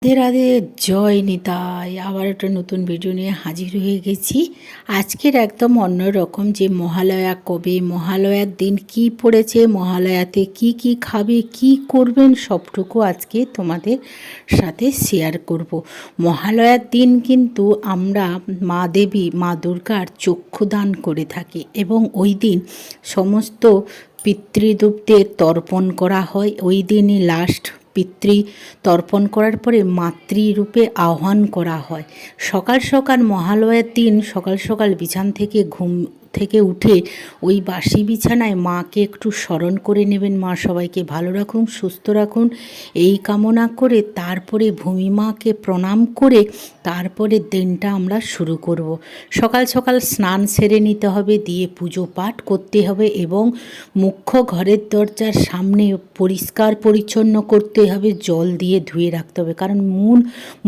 রাধে রাধে, জয় নিতাই। আবার একটা নতুন ভিডিও নিয়ে হাজির হয়ে গেছি। আজকের একদম অন্যরকম, যে মহালয়া কবে, মহালয়ার দিন কি পড়েছে, মহালয়াতে কি কি খাবে, কি করবেন, সবটুকু আজকে তোমাদের সাথে শেয়ার করব। মহালয়ার দিন কিন্তু আমরা মা দেবী, মা দুর্গার চক্ষুদান করে থাকি এবং ওই দিন সমস্ত পিতৃদেবদের তর্পণ করা হয়। ওই দিনই লাস্ট পিতৃ তর্পণ করার পরে মাতৃরূপে আহ্বান করা হয়। সকাল সকাল মহালয়ার দিন সকাল সকাল বিছানা থেকে ঘুম থেকে উঠে ওই বাসি বিছানায় মাকে একটু স্মরণ করে নেবেন। মা সবাইকে ভালো রাখুন, সুস্থ রাখুন, এই কামনা করে তারপরে ভূমি মাকে প্রণাম করে তারপরে দিনটা আমরা শুরু করব। সকাল সকাল স্নান সেরে নিতে হবে, দিয়ে পুজো পাঠ করতে হবে এবং মুখ্য ঘরের দরজার সামনে পরিষ্কার পরিচ্ছন্ন করতে হবে, জল দিয়ে ধুয়ে রাখতে হবে। কারণ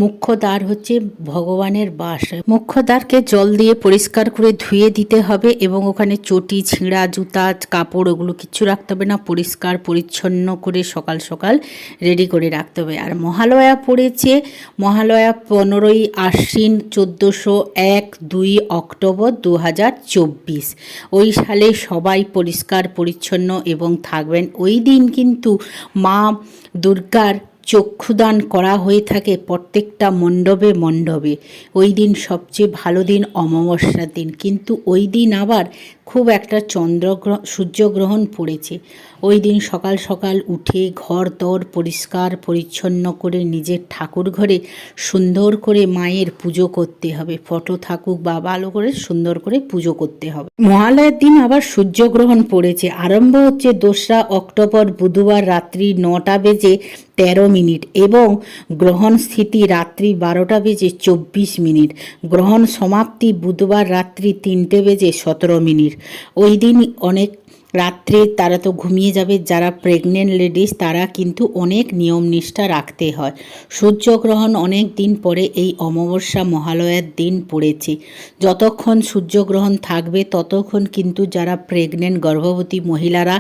মুখ্য দ্বার হচ্ছে ভগবানের বাস। মুখ্য দ্বারকে জল দিয়ে পরিষ্কার করে ধুয়ে দিতে হবে এবং ওখানে চটি, ছিঁড়া জুতা, কাপড় ওগুলো কিচ্ছু রাখতে হবে না। পরিষ্কার পরিচ্ছন্ন করে সকাল সকাল রেডি করে রাখতে হবে। আর মহালয়া পড়েছে, মহালয়া 15ই আশ্বিন 1401 অক্টোবর 2024। ওই সালে সবাই পরিষ্কার পরিচ্ছন্ন এবং থাকবেন। ওই দিন কিন্তু মা দুর্গার চক্ষুদান করা হয়ে থাকে প্রত্যেকটা মণ্ডপে মণ্ডপে। ওই দিন সবচেয়ে ভালো দিন অমাবস্যার দিন, কিন্তু ওই দিন আবার খুব একটা সূর্যগ্রহণ পড়েছে। ওই দিন সকাল সকাল উঠে ঘর দর পরিষ্কার পরিচ্ছন্ন করে নিজের ঠাকুর ঘরে সুন্দর করে মায়ের পুজো করতে হবে। ফটো থাকুক বা ভালো করে সুন্দর করে পুজো করতে হবে। মহালয়ার দিন আবার সূর্যগ্রহণ পড়েছে। আরম্ভ হচ্ছে 2রা অক্টোবর বুধবার রাত্রি 9টা বেজে 13 এবং গ্রহণ স্থিতি রাত্রি 12টা বেজে 24। গ্রহণ সমাপ্তি বুধবার রাত্রি 3টে বেজে 17। ওই দিন অনেক রাত্রে তারা তো ঘুমিয়ে যাবে, যারা প্রেগনেন্ট লেডিস তারা কিন্তু অনেক নিয়ম নিষ্ঠা রাখতে হয়। সূর্যগ্রহণ অনেক দিন পরে এই অমাবস্যা মহালয়ার দিন পড়েছে। যতক্ষণ সূর্যগ্রহণ থাকবে ততক্ষণ কিন্তু যারা প্রেগনেন্ট গর্ভবতী মহিলারা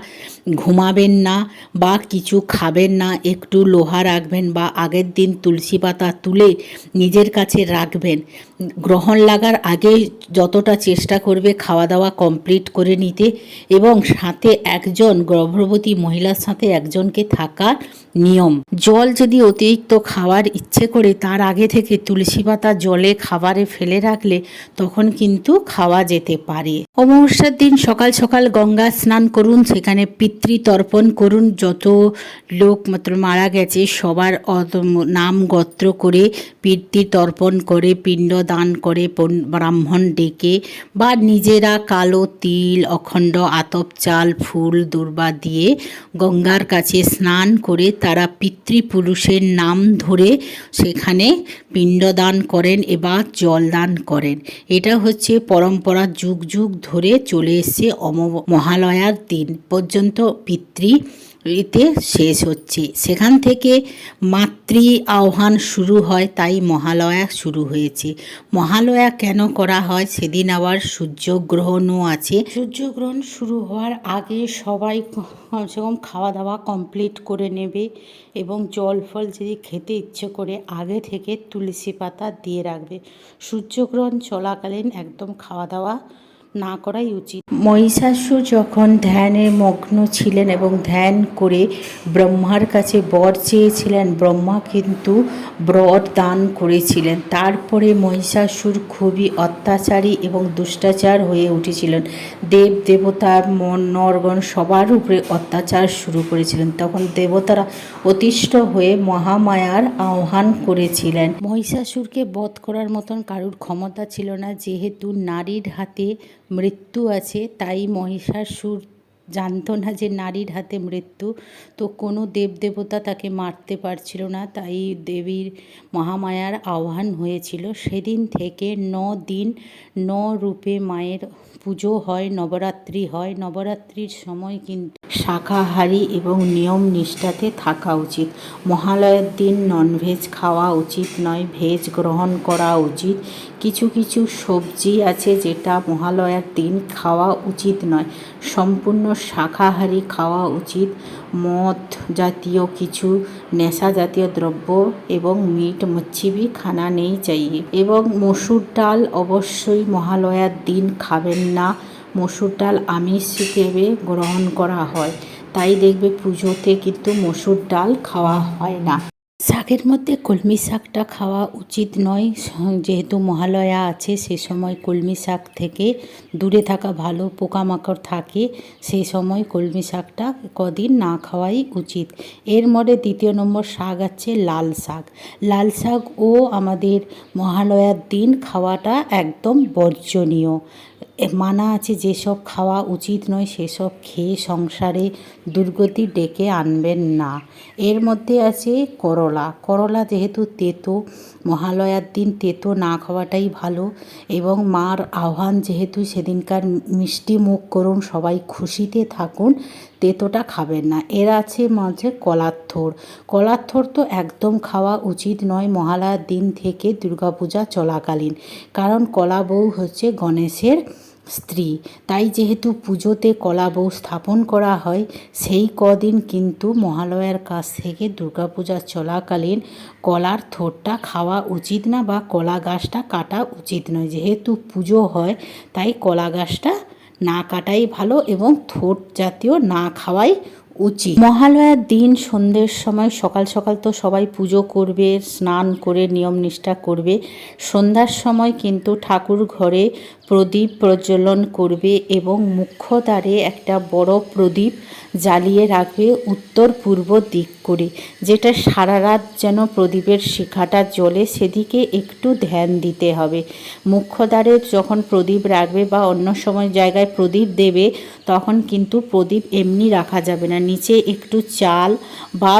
ঘুমাবেন না বা কিছু খাবেন না, একটু লোহা রাখবেন বা আগের দিন তুলসী পাতা তুলে নিজের কাছে রাখবেন। গ্রহণ লাগার আগে যতটা চেষ্টা করবে খাওয়া দাওয়া কমপ্লিট করে নিতে এবং সাথে একজন গর্ভবতী মহিলার সাথে একজনকে থাকার নিয়ম। জল যদি অতিরিক্ত খাওয়ার ইচ্ছে করে তার আগে থেকে তুলসী পাতা জলে খাবারে ফেলে রাখলে তখন কিন্তু খাওয়া যেতে পারে। অমাবস্যার দিন সকাল সকাল গঙ্গা স্নান করুন, সেখানে পিতৃ তর্পণ করুন। যত লোক মাত্র মারা গেছে সবার নাম গোত্র করে পিতৃ তর্পণ করে পিণ্ড দান করে ব্রাহ্মণ ডেকে বা নিজেরা কালো তিল, অখণ্ড আতপ চাল, ফুল দুর্বা দিয়ে গঙ্গার কাছে স্নান করে তারা পিতৃপুরুষের নাম ধরে সেখানে পিণ্ডদান করেন এবার জল দান করেন। এটা হচ্ছে পরম্পরা, যুগ যুগ ধরে চলে এসছে। মহালয়ার দিন পর্যন্ত এতে শেষ হচ্ছে। সেখান থেকে মাতৃ আহ্বান শুরু হয়, তাই মহালয়া শুরু হয়েছে। মহালয়া কেন করা হয়, সেদিন আবার সূর্যগ্রহণও আছে। সূর্যগ্রহণ শুরু হওয়ার আগে সবাই কমসে কম খাওয়া দাওয়া কমপ্লিট করে নেবে এবং জল ফল যদি খেতে ইচ্ছে করে আগে থেকে তুলসী পাতা দিয়ে রাখবে। সূর্যগ্রহণ চলাকালীন একদম খাওয়া দাওয়া না করাই উচিত। মহিষাসুর যখন ধ্যানে মগ্ন ছিলেন এবং ধ্যান করে ব্রহ্মার কাছে বর চেয়েছিলেন, ব্রহ্মা কিন্তু বর দান করেছিলেন। তারপরে মহিষাসুর খুবই অত্যাচারী এবং দুষ্টাচার হয়ে উঠেছিলেন। দেব দেবতা নরগণ সবার উপরে অত্যাচার শুরু করেছিলেন। তখন দেবতারা অতিষ্ঠ হয়ে মহামায়ার আহ্বান করেছিলেন। মহিষাসুরকে বধ করার মতন কারুর ক্ষমতা ছিল না। যেহেতু নারীর হাতে মৃত্যু আছে, তাই মহিষাসুর জানতো না যে নারীর হাতে মৃত্যু, তো কোনো দেবদেবতা তাকে মারতে পারছিল না। তাই দেবীর মহামায়ার আহ্বান হয়েছিল। সেদিন থেকে 9 দিন 9 রূপে মায়ের পুজো হয়, নবরাত্রি হয়। নবরাত্রির সময় কিন্তু শাকাহারী এবং নিয়ম নিষ্ঠাতে থাকা উচিত। মহালয়ার দিন ননভেজ খাওয়া উচিত নয়, ভেজ গ্রহণ করা উচিত। কিছু কিছু সবজি আছে যেটা মহালয়ার দিন খাওয়া উচিত নয়, সম্পূর্ণ শাকাহারী খাওয়া উচিত। মদ জাতীয় কিছু নেশা জাতীয় দ্রব্য এবং মিট মচ্ছি भी খানা নেই চাইয়ে। এবং মসুর ডাল অবশ্যই মহালয়ার দিন খাবেন না। মসুর ডাল আমিষ হিসেবে গ্রহণ করা হয়, তাই দেখবে পুজোতে কিন্তু মসুর ডাল খাওয়া হয় না। শাকের মধ্যে কলমি শাকটা খাওয়া উচিত নয়, যেহেতু মহালয়া আছে সে সময় কলমি শাক থেকে দূরে থাকা ভালো, পোকামাকড় থাকে সেই সময় কলমি শাকটা কদিন না খাওয়াই উচিত। এর মধ্যে দ্বিতীয় নম্বর শাক আছে লাল শাক। লাল শাকও আমাদের মহালয়ার দিন খাওয়াটা একদম বর্জনীয়। মানা আছে যেসব খাওয়া উচিত নয় সেসব খেয়ে সংসারে দুর্গতি ডেকে আনবেন না। এর মধ্যে আছে করলা। করলা যেহেতু তেতো, মহালয়ার দিন তেতো না খাওয়াটাই ভালো। এবং মার আহ্বান যেহেতু সেদিনকার মিষ্টি মুখ করুন, সবাই খুশিতে থাকুন, তেতোটা খাবেন না। এর আছে মাঝে কলার থোড়। কলার থোড় তো একদম খাওয়া উচিত নয় মহালয়ার দিন থেকে দুর্গাপূজা চলাকালীন, কারণ কলা বউ হচ্ছে গণেশের স্ত্রী। তাই যেহেতু পুজোতে কলা বউ স্থাপন করা হয়, সেই কদিন কিন্তু মহালয়ার কাছ থেকে দুর্গাপূজা চলাকালীন কলার থোড়টা খাওয়া উচিত না, বা কলা গাছটা কাটা উচিত নয়। যেহেতু পুজো হয় তাই কলা গাছটা না কাটাই ভালো এবং থোড় জাতীয় না খাওয়াই উচিত। মহালয়ার দিন সন্ধ্যের সময় সকাল সকাল তো সবাই পুজো করবে, স্নান করে নিয়ম নিষ্ঠা করবে। সন্ধ্যার সময় কিন্তু ঠাকুর ঘরে প্রদীপ প্রজ্বলন করবে এবং মুখ্য দ্বারে একটা বড় প্রদীপ জ্বালিয়ে রাখবে উত্তর পূর্ব দিক করে, যেটা সারা রাত যেন প্রদীপের শিখাটা জ্বলে সেদিকে একটু ধ্যান দিতে হবে। মুখ্য দ্বারে যখন প্রদীপ রাখবে বা অন্য সময় জায়গায় প্রদীপ দেবে, তখন কিন্তু প্রদীপ এমনি রাখা যাবে না, নিচে একটু চাল বা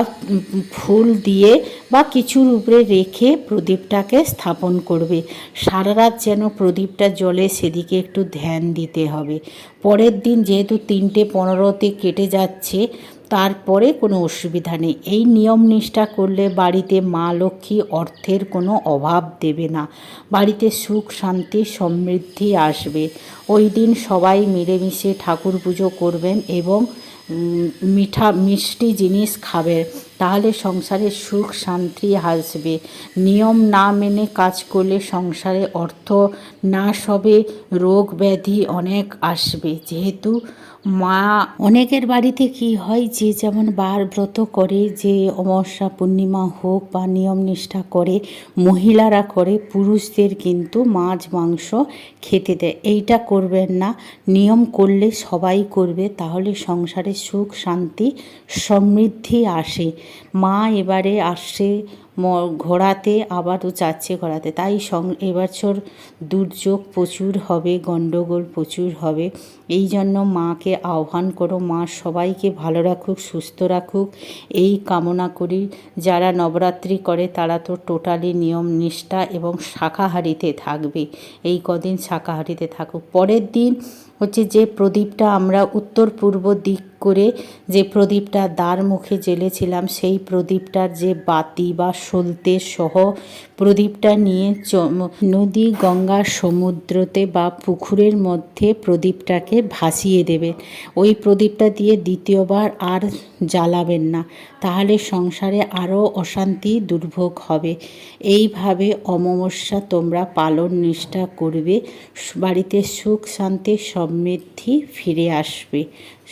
ফুল দিয়ে বা কিছুর উপরে রেখে প্রদীপটাকে স্থাপন করবে। সারা রাত যেন প্রদীপটা জ্বলে সেদিকে একটু ধ্যান দিতে হবে। পরের দিন যেহেতু 3:15 কেটে যাচ্ছে, তারপরে কোনো অসুবিধা নেই। এই নিয়ম নিষ্ঠা করলে বাড়িতে মা লক্ষ্মী অর্থের কোনো অভাব দেবে না, বাড়িতে সুখ শান্তি সমৃদ্ধি আসবে। ওই দিন সবাই মিলেমিশে ঠাকুর পুজো করবেন এবং মিষ্টি জিনিস খাবেন, তাহলে সংসারে সুখ শান্তি আসবে। নিয়ম না মেনে কাজ করলে সংসারে অর্থ নাশ হবে, রোগ ব্যাধি অনেক আসবে। যেহেতু মা অনেকের বাড়িতে কি হয়, যে যেমন বার ব্রত করে, যে অমাবস্যা পূর্ণিমা হোক বা নিয়ম নিষ্ঠা করে, মহিলারা করে, পুরুষদের কিন্তু মাছ মাংস খেতে দেয়। এইটা করবেন না। নিয়ম করলে সবাই করবে, তাহলে সংসারে সুখ শান্তি সমৃদ্ধি আসে। মা এবারে আসছে ঘোরাতে, আবারও যাচ্ছে ঘোরাতে, তাই এবছর দুর্যোগ প্রচুর হবে, গণ্ডগোল প্রচুর হবে। এই জন্য মাকে আহ্বান করো, মা সবাইকে ভালো রাখুক, সুস্থ রাখুক, এই কামনা করি। যারা নবরাত্রি করে তারা তো টোটালি নিয়ম নিষ্ঠা এবং শাকাহারিতে থাকবে, এই কদিন শাকাহারিতে থাকুক। পরের দিন হচ্ছে যে প্রদীপটা আমরা উত্তর পূর্ব দিক করে যে প্রদীপটা দ্বার মুখে জ্বেলেছিলাম, সেই প্রদীপটার যে বাতি বা সলতে সহ প্রদীপটা নিয়ে নদী, গঙ্গা, সমুদ্রতে বা পুকুরের মধ্যে প্রদীপটাকে ভাসিয়ে দেবেন। ওই প্রদীপটা দিয়ে দ্বিতীয়বার আর জ্বালাবেন না, তাহলে সংসারে আরও অশান্তি দুর্ভোগ হবে। এইভাবে অমাবস্যা তোমরা পালন নিষ্ঠা করবে, বাড়িতে সুখ শান্তি সমৃদ্ধি ফিরে আসবে।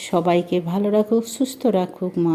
সবাইকে ভালো রাখুক, সুস্থ রাখুক মা।